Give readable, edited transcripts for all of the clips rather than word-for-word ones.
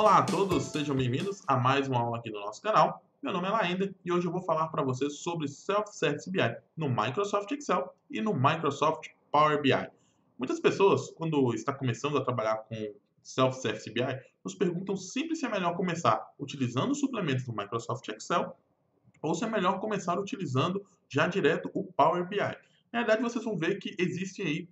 Olá a todos, sejam bem-vindos a mais uma aula aqui do nosso canal. Meu nome é Laender e hoje eu vou falar para vocês sobre Self-Service BI no Microsoft Excel e no Microsoft Power BI. Muitas pessoas, quando está começando a trabalhar com Self-Service BI, nos perguntam sempre se é melhor começar utilizando os suplementos do Microsoft Excel ou se é melhor começar utilizando já direto o Power BI. Na verdade, vocês vão ver que existem aí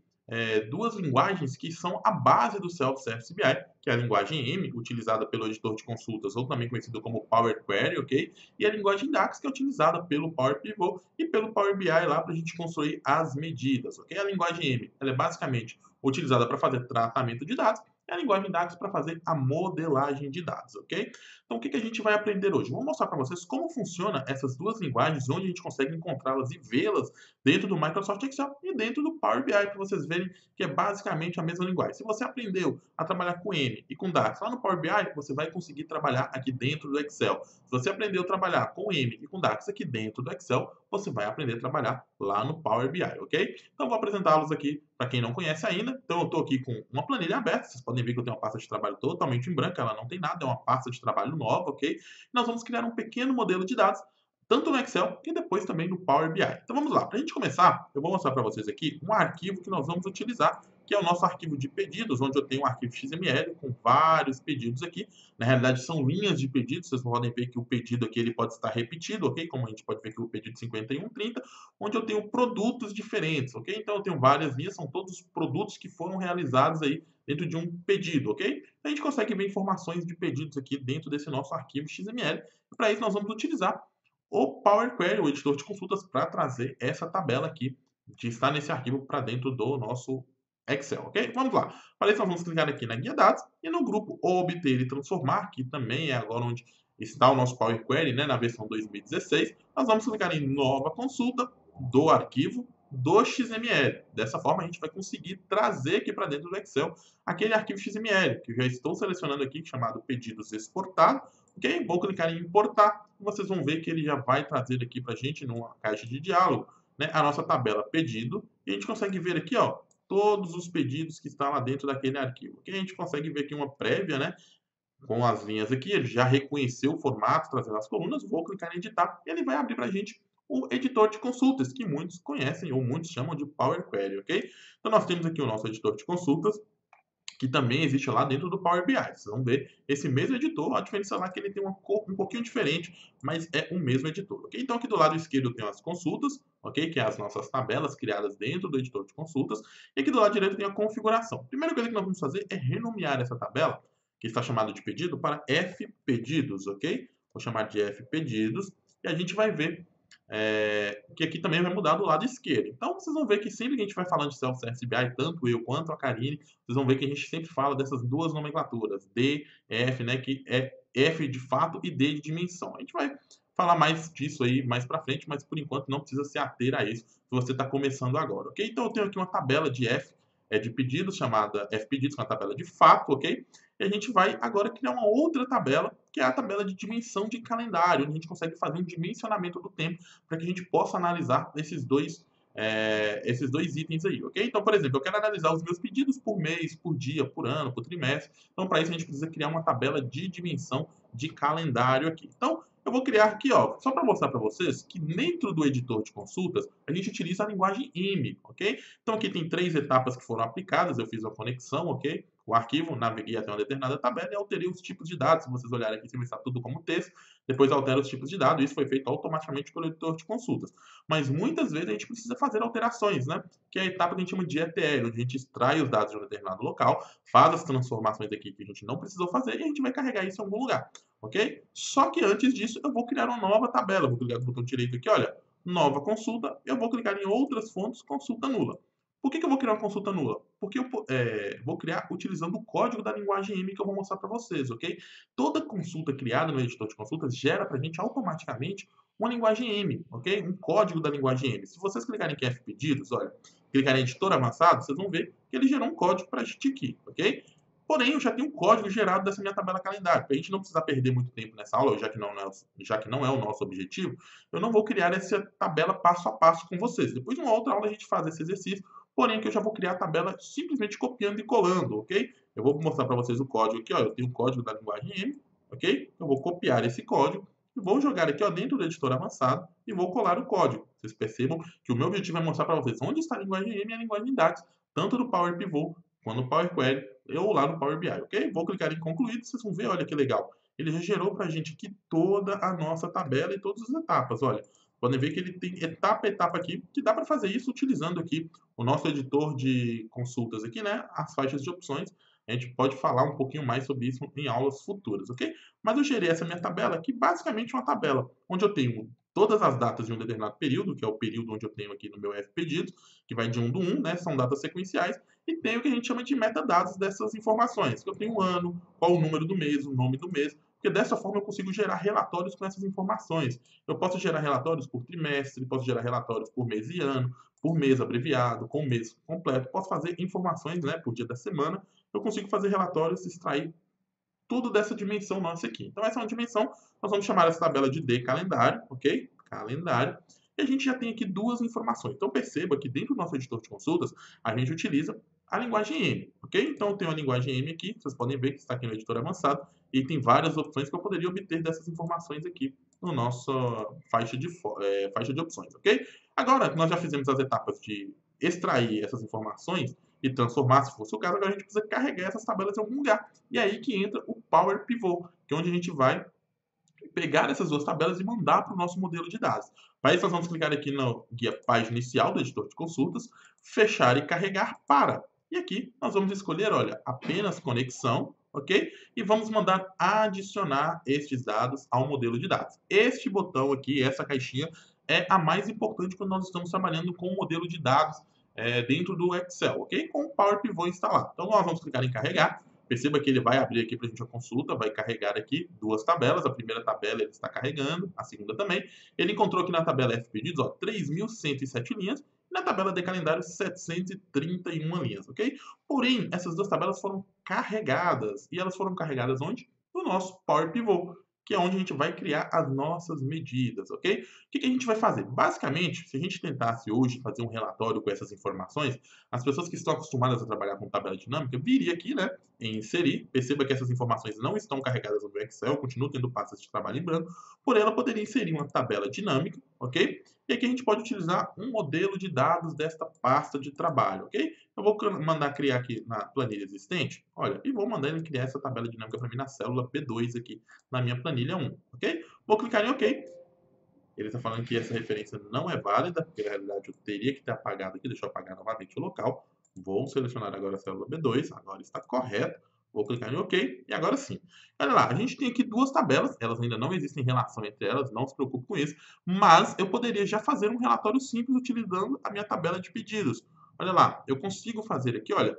duas linguagens que são a base do Self-Service BI, que é a linguagem M, utilizada pelo editor de consultas, ou também conhecido como Power Query, ok? E a linguagem DAX, que é utilizada pelo Power Pivot e pelo Power BI lá para a gente construir as medidas, ok? A linguagem M, ela é basicamente utilizada para fazer tratamento de dados, e a linguagem DAX para fazer a modelagem de dados, ok? Então, o que a gente vai aprender hoje? Vou mostrar para vocês como funciona essas duas linguagens, onde a gente consegue encontrá-las e vê-las dentro do Microsoft Excel e dentro do Power BI, para vocês verem que é basicamente a mesma linguagem. Se você aprendeu a trabalhar com M e com DAX lá no Power BI, você vai conseguir trabalhar aqui dentro do Excel. Se você aprendeu a trabalhar com M e com DAX aqui dentro do Excel, você vai aprender a trabalhar lá no Power BI, ok? Então, vou apresentá-los aqui para quem não conhece ainda. Então, eu estou aqui com uma planilha aberta. Vocês podem ver que eu tenho uma pasta de trabalho totalmente em branco, ela não tem nada, é uma pasta de trabalho nova, ok? Nós vamos criar um pequeno modelo de dados, tanto no Excel e depois também no Power BI. Então vamos lá, para a gente começar, eu vou mostrar para vocês aqui um arquivo que nós vamos utilizar, que é o nosso arquivo de pedidos, onde eu tenho um arquivo XML com vários pedidos aqui. Na realidade são linhas de pedidos, vocês podem ver que o pedido aqui ele pode estar repetido, ok? Como a gente pode ver que o pedido 5130, onde eu tenho produtos diferentes, ok? Então eu tenho várias linhas, são todos os produtos que foram realizados aí dentro de um pedido, ok? A gente consegue ver informações de pedidos aqui dentro desse nosso arquivo XML. E para isso nós vamos utilizar o Power Query, o editor de consultas, para trazer essa tabela aqui, que está nesse arquivo para dentro do nosso Excel, ok? Vamos lá. Para isso nós vamos clicar aqui na guia dados e no grupo obter e transformar, que também é agora onde está o nosso Power Query, né, na versão 2016. Nós vamos clicar em nova consulta do arquivo do XML. Dessa forma, a gente vai conseguir trazer aqui para dentro do Excel aquele arquivo XML, que eu já estou selecionando aqui, chamado pedidos exportado. Ok? Vou clicar em importar e vocês vão ver que ele já vai trazer aqui para a gente, numa caixa de diálogo, né, a nossa tabela pedido. E a gente consegue ver aqui, ó, todos os pedidos que estão lá dentro daquele arquivo. Ok? A gente consegue ver aqui uma prévia, né, com as linhas aqui. Ele já reconheceu o formato, trazendo as colunas. Vou clicar em editar e ele vai abrir para a gente o editor de consultas, que muitos conhecem ou muitos chamam de Power Query, ok? Então nós temos aqui o nosso editor de consultas, que também existe lá dentro do Power BI. Vocês vão ver esse mesmo editor, a diferença lá é que ele tem uma cor um pouquinho diferente, mas é o mesmo editor, ok? Então aqui do lado esquerdo eu tenho as consultas, ok? Que é as nossas tabelas criadas dentro do editor de consultas, e aqui do lado direito tem a configuração. A primeira coisa que nós vamos fazer é renomear essa tabela, que está chamada de pedido, para F pedidos, ok? Vou chamar de F pedidos, e a gente vai ver que aqui também vai mudar do lado esquerdo. Então, vocês vão ver que sempre que a gente vai falando de Self-Service BI, tanto eu quanto a Karine, vocês vão ver que a gente sempre fala dessas duas nomenclaturas, D, F, né, que é F de fato e D de dimensão. A gente vai falar mais disso aí mais para frente, mas por enquanto não precisa se ater a isso se você está começando agora, ok? Então, eu tenho aqui uma tabela de F, de pedidos, chamada F pedidos, que é uma tabela de fato, ok? E a gente vai agora criar uma outra tabela, que é a tabela de dimensão de calendário, onde a gente consegue fazer um dimensionamento do tempo para que a gente possa analisar esses dois itens aí, ok? Então, por exemplo, eu quero analisar os meus pedidos por mês, por dia, por ano, por trimestre. Então, para isso, a gente precisa criar uma tabela de dimensão de calendário aqui. Então, eu vou criar aqui, ó, só para mostrar para vocês que dentro do editor de consultas, a gente utiliza a linguagem M, ok? Então, aqui tem 3 etapas que foram aplicadas, eu fiz a conexão, ok? O arquivo, naveguei até uma determinada tabela e alterei os tipos de dados. Se vocês olharem aqui, você vai estar tudo como texto. Depois altera os tipos de dados. Isso foi feito automaticamente pelo editor de consultas. Mas muitas vezes a gente precisa fazer alterações, né? Que é a etapa que a gente chama de ETL, onde a gente extrai os dados de um determinado local, faz as transformações aqui que a gente não precisou fazer e a gente vai carregar isso em algum lugar, ok? Só que antes disso, eu vou criar uma nova tabela. Vou clicar no botão direito aqui, olha, nova consulta. Eu vou clicar em outras fontes, consulta nula. Por que eu vou criar uma consulta nula? Porque eu vou criar utilizando o código da linguagem M que eu vou mostrar para vocês, ok? Toda consulta criada no editor de consultas gera para a gente automaticamente uma linguagem M, ok? Um código da linguagem M. Se vocês clicarem aqui em F pedidos, olha, clicarem em editor avançado, vocês vão ver que ele gerou um código para a gente aqui, ok? Porém, eu já tenho um código gerado dessa minha tabela calendário. Para a gente não precisar perder muito tempo nessa aula, já que não é o nosso objetivo, eu não vou criar essa tabela passo a passo com vocês. Depois, numa outra aula, a gente faz esse exercício, porém que eu já vou criar a tabela simplesmente copiando e colando, ok? Eu vou mostrar para vocês o código aqui, ó. Eu tenho o código da linguagem M, ok? Eu vou copiar esse código e vou jogar aqui, ó, dentro do editor avançado e vou colar o código. Vocês percebam que o meu objetivo é mostrar para vocês onde está a linguagem M e a linguagem DAX, tanto no Power Pivot quanto no Power Query ou lá no Power BI, ok? Vou clicar em concluído, vocês vão ver, olha que legal. Ele já gerou para a gente aqui toda a nossa tabela e todas as etapas, olha. Podem ver que ele tem etapa a etapa aqui, que dá para fazer isso utilizando aqui o nosso editor de consultas aqui, né? As faixas de opções. A gente pode falar um pouquinho mais sobre isso em aulas futuras, ok? Mas eu gerei essa minha tabela, que basicamente é uma tabela onde eu tenho todas as datas de um determinado período, que é o período onde eu tenho aqui no meu F-pedidos, que vai de 1 do 1, né? São datas sequenciais, e tem o que a gente chama de metadados dessas informações, que eu tenho o ano, qual o número do mês, o nome do mês, porque dessa forma eu consigo gerar relatórios com essas informações. Eu posso gerar relatórios por trimestre, posso gerar relatórios por mês e ano, por mês abreviado, com mês completo, posso fazer informações, né, por dia da semana, eu consigo fazer relatórios, extrair tudo dessa dimensão nossa aqui. Então essa é uma dimensão, nós vamos chamar essa tabela de D calendário, ok? Calendário. E a gente já tem aqui duas informações. Então perceba que dentro do nosso editor de consultas, a gente utiliza a linguagem M, ok? Então eu tenho a linguagem M aqui, vocês podem ver que está aqui no editor avançado, e tem várias opções que eu poderia obter dessas informações aqui no nosso faixa de opções, ok? Agora que nós já fizemos as etapas de extrair essas informações e transformar, se fosse o caso, agora a gente precisa carregar essas tabelas em algum lugar. E é aí que entra o Power Pivot, que é onde a gente vai pegar essas duas tabelas e mandar para o nosso modelo de dados. Para isso, nós vamos clicar aqui na guia página inicial do editor de consultas, fechar e carregar para. E aqui nós vamos escolher, olha, apenas conexão, ok? E vamos mandar adicionar estes dados ao modelo de dados. Este botão aqui, essa caixinha, é a mais importante quando nós estamos trabalhando com o modelo de dados dentro do Excel, ok? Com o Power Pivot instalado. Então, nós vamos clicar em carregar. Perceba que ele vai abrir aqui para a gente a consulta, vai carregar aqui duas tabelas. A primeira tabela ele está carregando, a segunda também. Ele encontrou aqui na tabela F-pedidos, ó, 3.107 linhas. E na tabela de calendário, 731 linhas, ok? Porém, essas duas tabelas foram carregadas. E elas foram carregadas onde? No nosso Power Pivot, que é onde a gente vai criar as nossas medidas, ok? O que a gente vai fazer? Basicamente, se a gente tentasse hoje fazer um relatório com essas informações, as pessoas que estão acostumadas a trabalhar com tabela dinâmica viria aqui, né, em inserir, perceba que essas informações não estão carregadas no meu Excel, continuo tendo pastas de trabalho em branco, porém ela poderia inserir uma tabela dinâmica, ok? E aqui a gente pode utilizar um modelo de dados desta pasta de trabalho, ok? Eu vou mandar criar aqui na planilha existente, olha, e vou mandar ele criar essa tabela dinâmica para mim na célula B2 aqui, na minha planilha 1, ok? Vou clicar em OK. Ele está falando que essa referência não é válida, porque na realidade eu teria que ter apagado aqui, deixa eu apagar novamente o local. Vou selecionar agora a célula B2, agora está correto. Vou clicar em OK, e agora sim. Olha lá, a gente tem aqui duas tabelas, elas ainda não existem relação entre elas, não se preocupe com isso, mas eu poderia já fazer um relatório simples utilizando a minha tabela de pedidos. Olha lá, eu consigo fazer aqui, olha,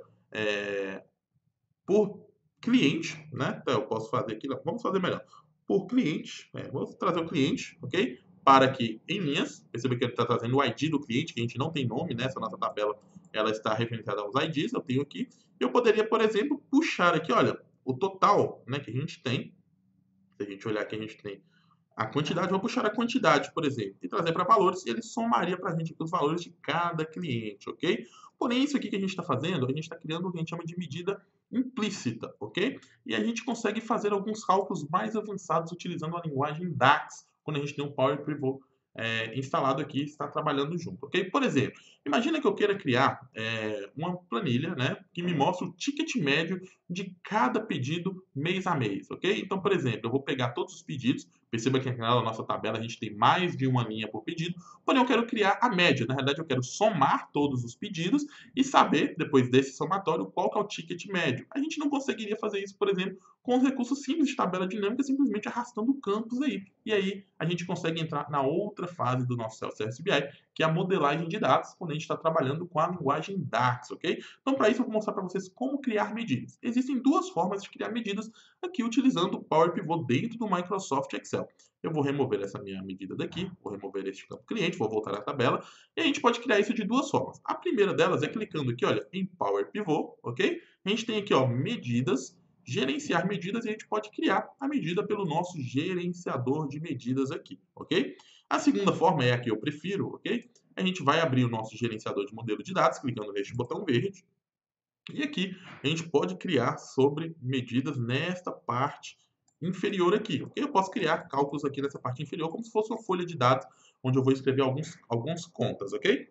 por cliente, né? Então eu posso fazer aqui, vamos fazer melhor. Por cliente, vou trazer o cliente, ok? Para aqui em linhas, perceba que ele está trazendo o ID do cliente, que a gente não tem nome, né? Essa nossa tabela, ela está referenciada aos IDs, eu tenho aqui. Eu poderia, por exemplo, puxar aqui, olha, o total, né, que a gente tem. Se a gente olhar aqui, a gente tem a quantidade, vou puxar a quantidade, por exemplo, e trazer para valores, e ele somaria para a gente aqui os valores de cada cliente, ok? Porém, isso aqui que a gente está fazendo, a gente está criando o que a gente chama de medida implícita, ok? E a gente consegue fazer alguns cálculos mais avançados utilizando a linguagem DAX, quando a gente tem um Power Pivot instalado aqui, está trabalhando junto, ok? Por exemplo, imagina que eu queira criar uma planilha, né, que me mostra o ticket médio de cada pedido mês a mês, ok? Então, por exemplo, eu vou pegar todos os pedidos, perceba que aqui na nossa tabela a gente tem mais de uma linha por pedido, porém eu quero criar a média, na realidade eu quero somar todos os pedidos e saber, depois desse somatório, qual que é o ticket médio. A gente não conseguiria fazer isso, por exemplo, com os recursos simples de tabela dinâmica, simplesmente arrastando campos aí. E aí a gente consegue entrar na outra fase do nosso Self-Service BI, que é a modelagem de dados quando a gente está trabalhando com a linguagem DAX, ok? Então, para isso, eu vou mostrar para vocês como criar medidas. Existem duas formas de criar medidas aqui utilizando o Power Pivot dentro do Microsoft Excel. Eu vou remover essa minha medida daqui, vou remover este campo cliente, vou voltar à tabela, e a gente pode criar isso de duas formas. A primeira delas é clicando aqui, olha, em Power Pivot, ok? A gente tem aqui, ó, medidas, gerenciar medidas, e a gente pode criar a medida pelo nosso gerenciador de medidas aqui, ok? A segunda forma é a que eu prefiro, ok? A gente vai abrir o nosso gerenciador de modelo de dados, clicando neste botão verde, e aqui a gente pode criar sobre medidas nesta parte inferior aqui, ok? Eu posso criar cálculos aqui nessa parte inferior como se fosse uma folha de dados, onde eu vou escrever alguns contas, ok?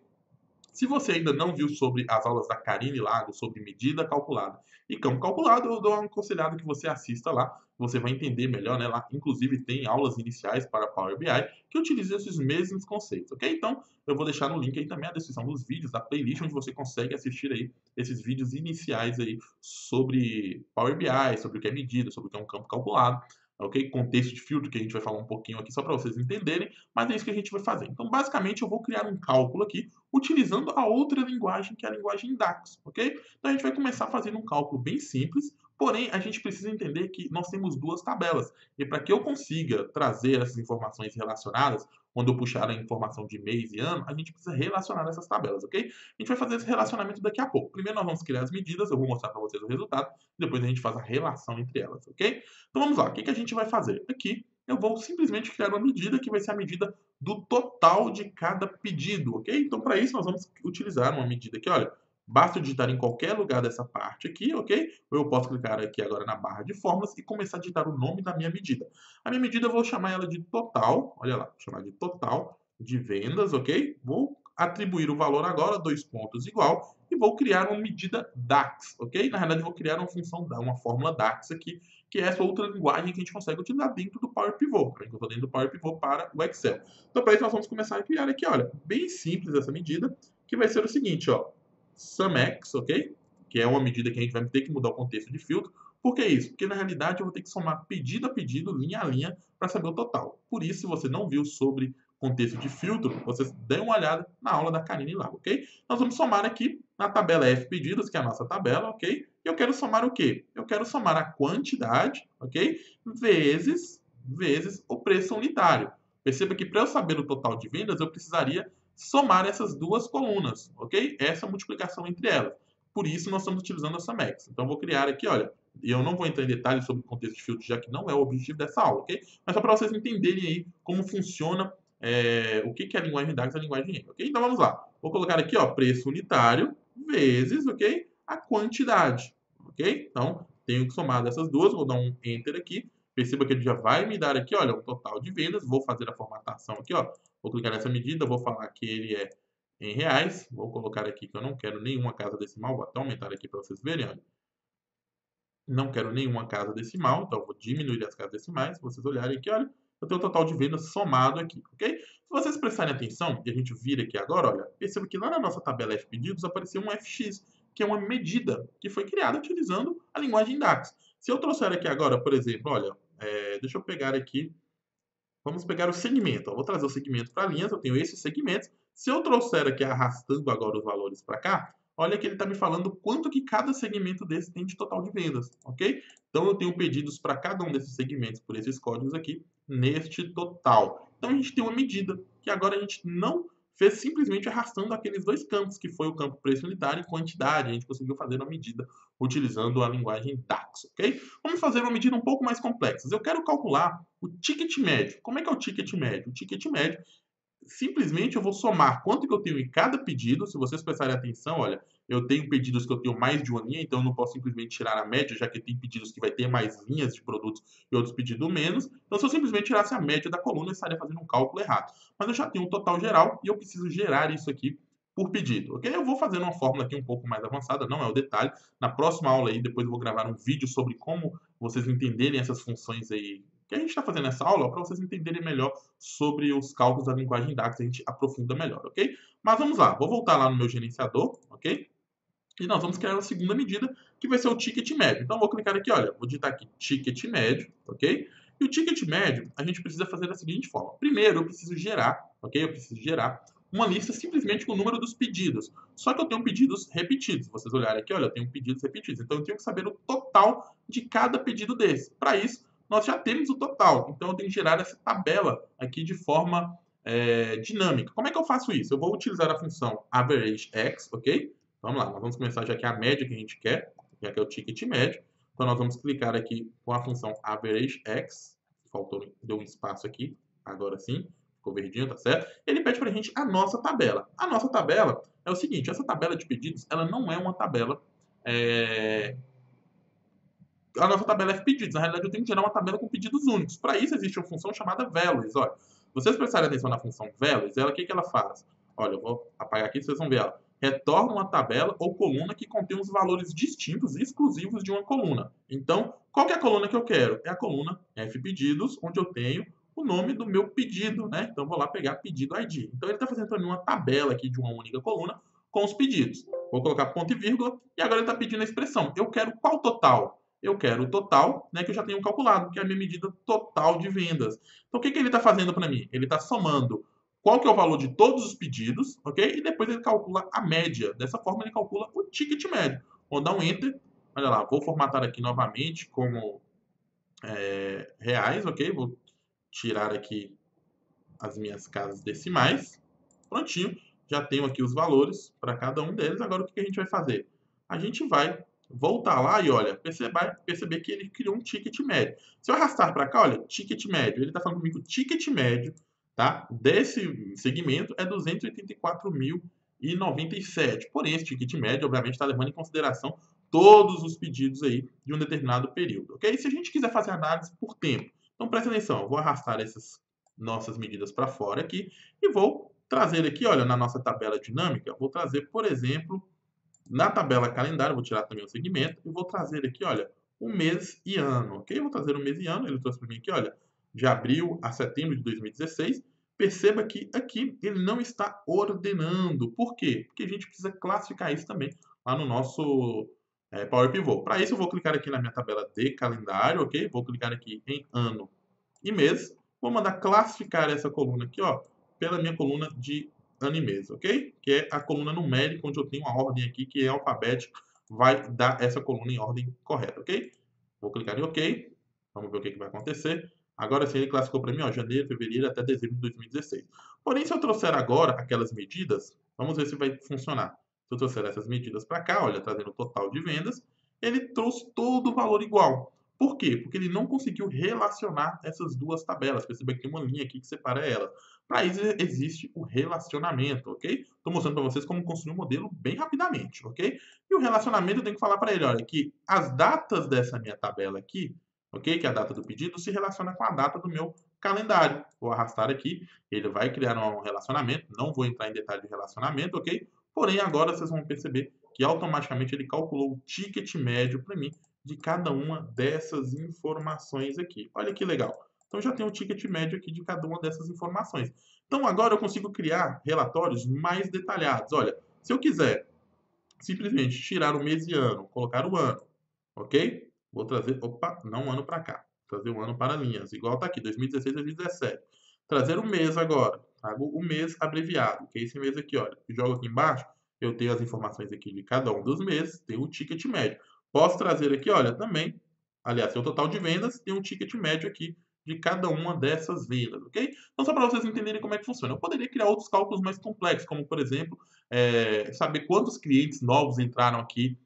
Se você ainda não viu sobre as aulas da Karine Lago, sobre medida calculada e campo calculado, eu dou uma aconselhada que você assista lá, você vai entender melhor, né? Lá, inclusive, tem aulas iniciais para Power BI que utilizam esses mesmos conceitos, ok? Então, eu vou deixar no link aí também a descrição dos vídeos, da playlist, onde você consegue assistir aí esses vídeos iniciais aí sobre Power BI, sobre o que é medida, sobre o que é um campo calculado, ok? Contexto de filtro, que a gente vai falar um pouquinho aqui só para vocês entenderem, mas é isso que a gente vai fazer. Então, basicamente, eu vou criar um cálculo aqui, utilizando a outra linguagem, que é a linguagem DAX, ok? Então, a gente vai começar fazendo um cálculo bem simples, porém, a gente precisa entender que nós temos duas tabelas. E para que eu consiga trazer essas informações relacionadas, quando eu puxar a informação de mês e ano, a gente precisa relacionar essas tabelas, ok? A gente vai fazer esse relacionamento daqui a pouco. Primeiro nós vamos criar as medidas, eu vou mostrar para vocês o resultado, depois a gente faz a relação entre elas, ok? Então vamos lá, o que a gente vai fazer? Aqui eu vou simplesmente criar uma medida que vai ser a medida do total de cada pedido, ok? Então para isso nós vamos utilizar uma medida aqui, olha, basta digitar em qualquer lugar dessa parte aqui, ok? Ou eu posso clicar aqui agora na barra de fórmulas e começar a digitar o nome da minha medida. A minha medida eu vou chamar ela de total, olha lá, vou chamar de total de vendas, ok? Vou atribuir o valor agora, 2 pontos igual, e vou criar uma medida DAX, ok? Na realidade, vou criar uma função, uma fórmula DAX aqui, que é essa outra linguagem que a gente consegue utilizar dentro do Power Pivot, tá? Eu estou dentro do Power Pivot para o Excel. Então, para isso, nós vamos começar a criar aqui, olha, bem simples essa medida, que vai ser o seguinte, ó, SumX, ok? Que é uma medida que a gente vai ter que mudar o contexto de filtro. Por que isso? Porque na realidade eu vou ter que somar pedido a pedido, linha a linha, para saber o total. Por isso, se você não viu sobre contexto de filtro, vocês dêem uma olhada na aula da Karine lá, ok? Nós vamos somar aqui na tabela F pedidos, que é a nossa tabela, ok? E eu quero somar o quê? Eu quero somar a quantidade, ok? Vezes o preço unitário. Perceba que para eu saber o total de vendas, eu precisaria somar essas duas colunas, ok? Essa multiplicação entre elas. Por isso, nós estamos utilizando a SumX. Então, eu vou criar aqui, olha, e eu não vou entrar em detalhes sobre o contexto de filtro, já que não é o objetivo dessa aula, ok? Mas só para vocês entenderem aí como funciona o que é a linguagem DAX e a linguagem R, ok? Então, vamos lá. Vou colocar aqui, ó, preço unitário vezes, ok? A quantidade, ok? Então, tenho que somar dessas duas, vou dar um Enter aqui. Perceba que ele já vai me dar aqui, olha, o total de vendas. Vou fazer a formatação aqui, ó. Vou clicar nessa medida, vou falar que ele é em reais. Vou colocar aqui que eu não quero nenhuma casa decimal. Vou até aumentar aqui para vocês verem, olha. Não quero nenhuma casa decimal, então vou diminuir as casas decimais. Se vocês olharem aqui, olha, eu tenho o total de vendas somado aqui, ok? Se vocês prestarem atenção, e a gente vira aqui agora, olha, perceba que lá na nossa tabela F pedidos apareceu um FX, que é uma medida que foi criada utilizando a linguagem DAX. Se eu trouxer aqui agora, por exemplo, olha, deixa eu pegar aqui, vamos pegar o segmento. Eu vou trazer o segmento para linhas, eu tenho esses segmentos. Se eu trouxer aqui arrastando agora os valores para cá, olha que ele está me falando quanto que cada segmento desse tem de total de vendas, ok? Então, eu tenho pedidos para cada um desses segmentos por esses códigos aqui, neste total. Então, a gente tem uma medida que agora a gente não fez simplesmente arrastando aqueles dois campos, que foi o campo preço unitário e quantidade. A gente conseguiu fazer uma medida utilizando a linguagem DAX, ok? Vamos fazer uma medida um pouco mais complexa. Eu quero calcular o ticket médio. Como é que é o ticket médio? O ticket médio, simplesmente eu vou somar quanto que eu tenho em cada pedido. Se vocês prestarem atenção, olha, eu tenho pedidos que eu tenho mais de uma linha, então eu não posso simplesmente tirar a média, já que tem pedidos que vai ter mais linhas de produtos e outros pedidos menos. Então, se eu simplesmente tirasse a média da coluna, eu estaria fazendo um cálculo errado. Mas eu já tenho um total geral e eu preciso gerar isso aqui por pedido, ok? Eu vou fazer uma fórmula aqui um pouco mais avançada, não é o detalhe. Na próxima aula aí, depois eu vou gravar um vídeo sobre como vocês entenderem essas funções aí que a gente está fazendo nessa aula, para vocês entenderem melhor sobre os cálculos da linguagem DAX, a gente aprofunda melhor, ok? Mas vamos lá, vou voltar lá no meu gerenciador, ok? E nós vamos criar uma segunda medida, que vai ser o ticket médio. Então, vou clicar aqui, olha, vou digitar aqui ticket médio, ok? E o ticket médio, a gente precisa fazer da seguinte forma. Primeiro, eu preciso gerar, ok? Eu preciso gerar uma lista simplesmente com o número dos pedidos. Só que eu tenho pedidos repetidos. Se vocês olharem aqui, olha, eu tenho pedidos repetidos. Então, eu tenho que saber o total de cada pedido desse. Para isso, nós já temos o total. Então, eu tenho que gerar essa tabela aqui de forma dinâmica. Como é que eu faço isso? Eu vou utilizar a função averageX, ok? Vamos lá, nós vamos começar já que é a média que a gente quer, já que é o ticket médio. Então, nós vamos clicar aqui com a função averageX. Faltou, deu um espaço aqui, agora sim. Ficou verdinho, tá certo? Ele pede pra gente a nossa tabela. A nossa tabela é o seguinte, essa tabela de pedidos, ela não é uma tabela... A nossa tabela é pedidos. Na realidade, eu tenho que gerar uma tabela com pedidos únicos. Para isso, existe uma função chamada values. Olha, se vocês prestarem atenção na função values, ela, o que ela faz? Olha, eu vou apagar aqui, vocês vão ver ela. Retorna uma tabela ou coluna que contém os valores distintos e exclusivos de uma coluna. Então, qual que é a coluna que eu quero? É a coluna fpedidos, onde eu tenho o nome do meu pedido, né? Então, eu vou lá pegar pedido ID. Então, ele está fazendo para mim uma tabela aqui de uma única coluna com os pedidos. Vou colocar ponto e vírgula e agora ele está pedindo a expressão. Eu quero qual total? Eu quero o total, né, que eu já tenho calculado, que é a minha medida total de vendas. Então, o que ele está fazendo para mim? Ele está somando qual que é o valor de todos os pedidos, ok? E depois ele calcula a média. Dessa forma, ele calcula o ticket médio. Vou dar um Enter. Olha lá, vou formatar aqui novamente como reais, ok? Vou tirar aqui as minhas casas decimais. Prontinho. Já tenho aqui os valores para cada um deles. Agora, o que a gente vai fazer? A gente vai voltar lá e, olha, perceber que ele criou um ticket médio. Se eu arrastar para cá, olha, ticket médio. Ele está falando comigo que o ticket médio, tá, desse segmento é 284.097. Porém, esse ticket médio, obviamente, está levando em consideração todos os pedidos aí de um determinado período, ok? Se a gente quiser fazer análise por tempo, então presta atenção, eu vou arrastar essas nossas medidas para fora aqui e vou trazer aqui, olha, na nossa tabela dinâmica, vou trazer, por exemplo, na tabela calendário, vou tirar também o segmento e vou trazer aqui, olha, o mês e ano, ok? Vou trazer o mês e ano, ele trouxe para mim aqui, olha, de abril a setembro de 2016. Perceba que aqui ele não está ordenando. Por quê? Porque a gente precisa classificar isso também lá no nosso Power Pivot. Para isso, eu vou clicar aqui na minha tabela de calendário, ok? Vou clicar aqui em ano e mês. Vou mandar classificar essa coluna aqui, ó, pela minha coluna de ano e mês, ok? Que é a coluna numérica, onde eu tenho uma ordem aqui que é alfabética, vai dar essa coluna em ordem correta, ok? Vou clicar em OK. Vamos ver o que vai acontecer. Agora sim, ele classificou para mim, ó, janeiro, fevereiro até dezembro de 2016. Porém, se eu trouxer agora aquelas medidas, vamos ver se vai funcionar. Se eu trouxer essas medidas para cá, olha, trazendo o total de vendas, ele trouxe todo o valor igual. Por quê? Porque ele não conseguiu relacionar essas duas tabelas. Perceba que tem uma linha aqui que separa elas. Para isso existe o relacionamento, ok? Estou mostrando para vocês como construir um modelo bem rapidamente, ok? E o relacionamento eu tenho que falar para ele, olha, que as datas dessa minha tabela aqui, ok? Que é a data do pedido se relaciona com a data do meu calendário. Vou arrastar aqui, ele vai criar um relacionamento, não vou entrar em detalhe de relacionamento, ok? Porém, agora vocês vão perceber que automaticamente ele calculou o ticket médio para mim de cada uma dessas informações aqui. Olha que legal. Então, já tenho o ticket médio aqui de cada uma dessas informações. Então, agora eu consigo criar relatórios mais detalhados. Olha, se eu quiser simplesmente tirar o mês e ano, colocar o ano, ok? Vou trazer, opa, não o ano para cá. Trazer o ano para linhas, igual está aqui, 2016 a 2017. Trazer o mês agora, trago o mês abreviado, que é esse mês aqui, olha. Jogo aqui embaixo, eu tenho as informações aqui de cada um dos meses, tenho o ticket médio. Posso trazer aqui, olha, também, aliás, tem o total de vendas, tem um ticket médio aqui de cada uma dessas vendas, ok? Então, só para vocês entenderem como é que funciona. Eu poderia criar outros cálculos mais complexos, como, por exemplo, saber quantos clientes novos entraram aqui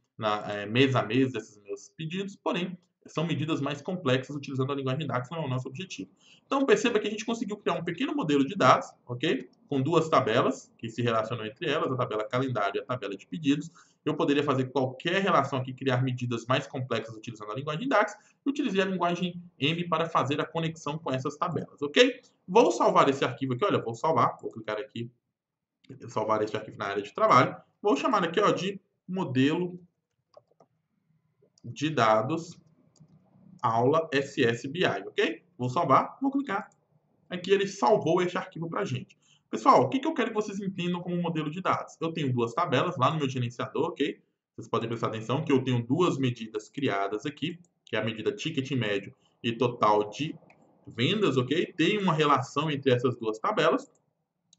mês a mês desses meus pedidos, porém, são medidas mais complexas utilizando a linguagem DAX, não é o nosso objetivo. Então, perceba que a gente conseguiu criar um pequeno modelo de dados, ok? Com duas tabelas, que se relacionam entre elas, a tabela calendário e a tabela de pedidos. Eu poderia fazer qualquer relação aqui, criar medidas mais complexas utilizando a linguagem DAX, e utilizei a linguagem M para fazer a conexão com essas tabelas, ok? Vou salvar esse arquivo aqui, olha, vou salvar, vou clicar aqui, salvar esse arquivo na área de trabalho. Vou chamar aqui, ó, de modelo de dados aula SSBI, ok? Vou salvar, vou clicar. Aqui ele salvou este arquivo para a gente. Pessoal, o que eu quero que vocês entendam como modelo de dados? Eu tenho duas tabelas lá no meu gerenciador, ok? Vocês podem prestar atenção que eu tenho duas medidas criadas aqui, que é a medida ticket médio e total de vendas, ok? Tem uma relação entre essas duas tabelas.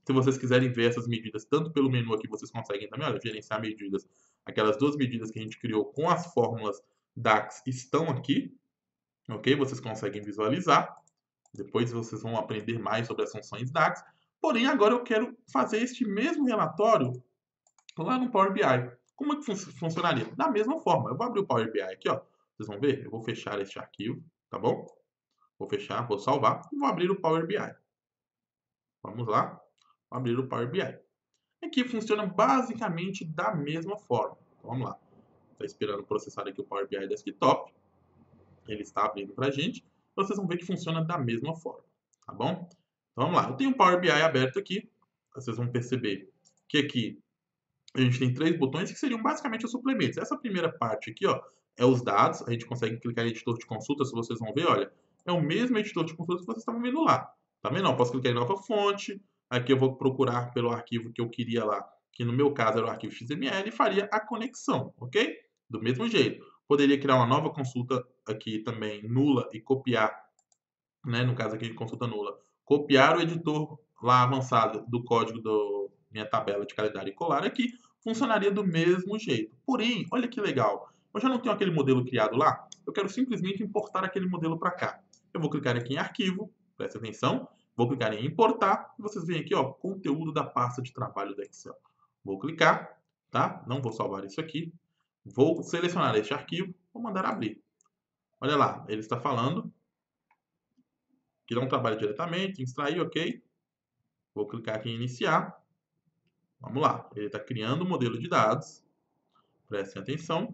Se vocês quiserem ver essas medidas, tanto pelo menu aqui, vocês conseguem também, olha, gerenciar medidas. Aquelas duas medidas que a gente criou com as fórmulas DAX estão aqui, ok? Vocês conseguem visualizar. Depois vocês vão aprender mais sobre as funções DAX. Porém, agora eu quero fazer este mesmo relatório lá no Power BI. Como é que funcionaria? Da mesma forma, eu vou abrir o Power BI aqui, ó. Vocês vão ver, eu vou fechar este arquivo, tá bom? Vou fechar, vou salvar e vou abrir o Power BI. Vamos lá, vou abrir o Power BI. Aqui funciona basicamente da mesma forma. Então, vamos lá. Está esperando processar aqui o Power BI Desktop. Ele está abrindo para a gente. Vocês vão ver que funciona da mesma forma, tá bom? Então, vamos lá. Eu tenho o Power BI aberto aqui. Vocês vão perceber que aqui a gente tem 3 botões que seriam basicamente os suplementos. Essa primeira parte aqui, ó, é os dados. A gente consegue clicar em editor de consulta, se vocês vão ver, olha, é o mesmo editor de consulta que vocês estavam vendo lá. Tá vendo? Eu posso clicar em nova fonte. Aqui eu vou procurar pelo arquivo que eu queria lá, que no meu caso era o arquivo XML, e faria a conexão, ok? Do mesmo jeito. Poderia criar uma nova consulta aqui também nula e copiar, né, no caso aqui de consulta nula, copiar o editor lá avançado do código da minha tabela de calendário e colar aqui, funcionaria do mesmo jeito. Porém, olha que legal, eu já não tenho aquele modelo criado lá, eu quero simplesmente importar aquele modelo para cá. Eu vou clicar aqui em arquivo, presta atenção, vou clicar em importar, e vocês veem aqui, ó, conteúdo da pasta de trabalho do Excel. Vou clicar, tá? Não vou salvar isso aqui. Vou selecionar este arquivo, vou mandar abrir. Olha lá, ele está falando que não trabalha diretamente, extrair, ok. Vou clicar aqui em iniciar. Vamos lá, ele está criando o modelo de dados. Prestem atenção.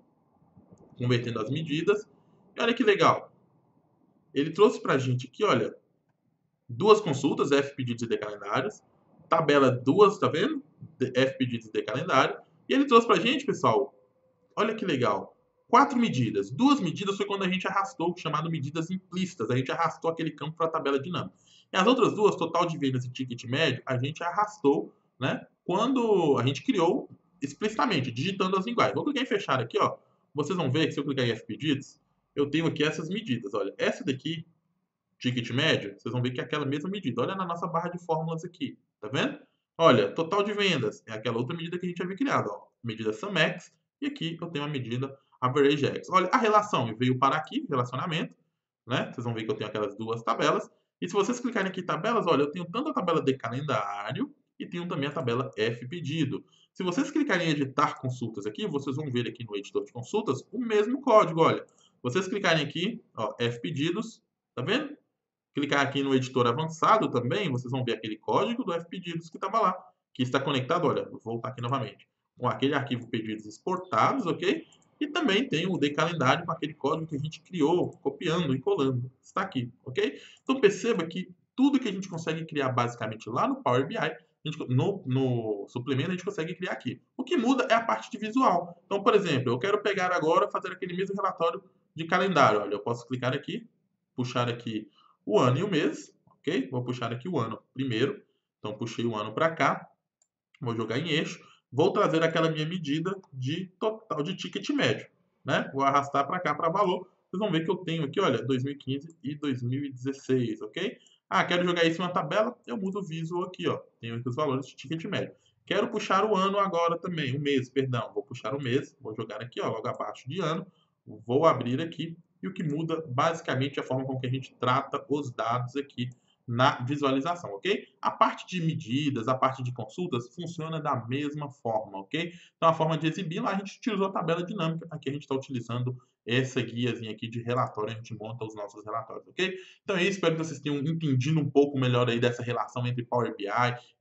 Convertendo as medidas. E olha que legal. Ele trouxe para a gente aqui, olha, 2 consultas, F pedidos e D calendários. Tabela 2, tá vendo? F pedidos e D calendário. E ele trouxe para a gente, pessoal, olha que legal. 4 medidas. 2 medidas foi quando a gente arrastou, chamado medidas implícitas. A gente arrastou aquele campo para a tabela dinâmica. E as outras 2, total de vendas e ticket médio, a gente arrastou, né? Quando a gente criou explicitamente, digitando as linguagens. Vou clicar em fechar aqui, ó. Vocês vão ver que se eu clicar em F pedidos, eu tenho aqui essas medidas. Olha, essa daqui, ticket médio, vocês vão ver que é aquela mesma medida. Olha na nossa barra de fórmulas aqui, tá vendo? Olha, total de vendas é aquela outra medida que a gente havia criado, ó. Medida SumX, e aqui eu tenho a medida AverageX. Olha, a relação veio para aqui, relacionamento, né? Vocês vão ver que eu tenho aquelas 2 tabelas. E se vocês clicarem aqui em tabelas, olha, eu tenho tanto a tabela de calendário e tenho também a tabela F pedido. Se vocês clicarem em editar consultas aqui, vocês vão ver aqui no editor de consultas o mesmo código, olha. Vocês clicarem aqui, ó, F pedidos, tá vendo? Clicar aqui no editor avançado também, vocês vão ver aquele código do F pedidos que estava lá, que está conectado, olha, vou voltar aqui novamente, com aquele arquivo pedidos exportados, ok? E também tem o de calendário com aquele código que a gente criou, copiando e colando. Está aqui, ok? Então perceba que tudo que a gente consegue criar basicamente lá no Power BI, no suplemento a gente consegue criar aqui. O que muda é a parte de visual. Então, por exemplo, eu quero pegar agora e fazer aquele mesmo relatório de calendário. Olha, eu posso clicar aqui, puxar aqui o ano e o mês, ok? Vou puxar aqui o ano primeiro. Então, puxei o ano para cá. Vou jogar em eixo. Vou trazer aquela minha medida de total de ticket médio, né? Vou arrastar para cá para valor. Vocês vão ver que eu tenho aqui, olha, 2015 e 2016, ok? Ah, quero jogar isso em uma tabela, eu mudo o visual aqui, ó. Tenho aqui os valores de ticket médio. Quero puxar o ano agora também, o mês, perdão. Vou puxar o mês, vou jogar aqui, ó, logo abaixo de ano. Vou abrir aqui. E o que muda, basicamente, é a forma com que a gente trata os dados aqui na visualização, ok? A parte de medidas, a parte de consultas, funciona da mesma forma, ok? Então, a forma de exibir, lá a gente utilizou a tabela dinâmica, aqui a gente está utilizando essa guiazinha aqui de relatório, a gente monta os nossos relatórios, ok? Então é isso, espero que vocês tenham entendido um pouco melhor aí dessa relação entre Power BI,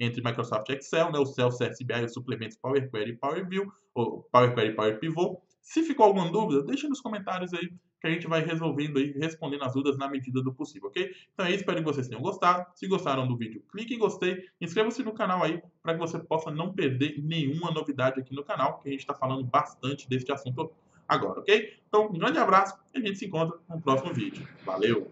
entre Microsoft Excel, né, o Self-Service BI, os suplementos Power Query e Power View, ou Power Query e Power Pivot. Se ficou alguma dúvida, deixa nos comentários aí, que a gente vai resolvendo aí, respondendo as dúvidas na medida do possível, ok? Então é isso, espero que vocês tenham gostado. Se gostaram do vídeo, clique em gostei, inscreva-se no canal aí, para que você possa não perder nenhuma novidade aqui no canal, que a gente está falando bastante deste assunto agora, ok? Então, um grande abraço e a gente se encontra no próximo vídeo. Valeu!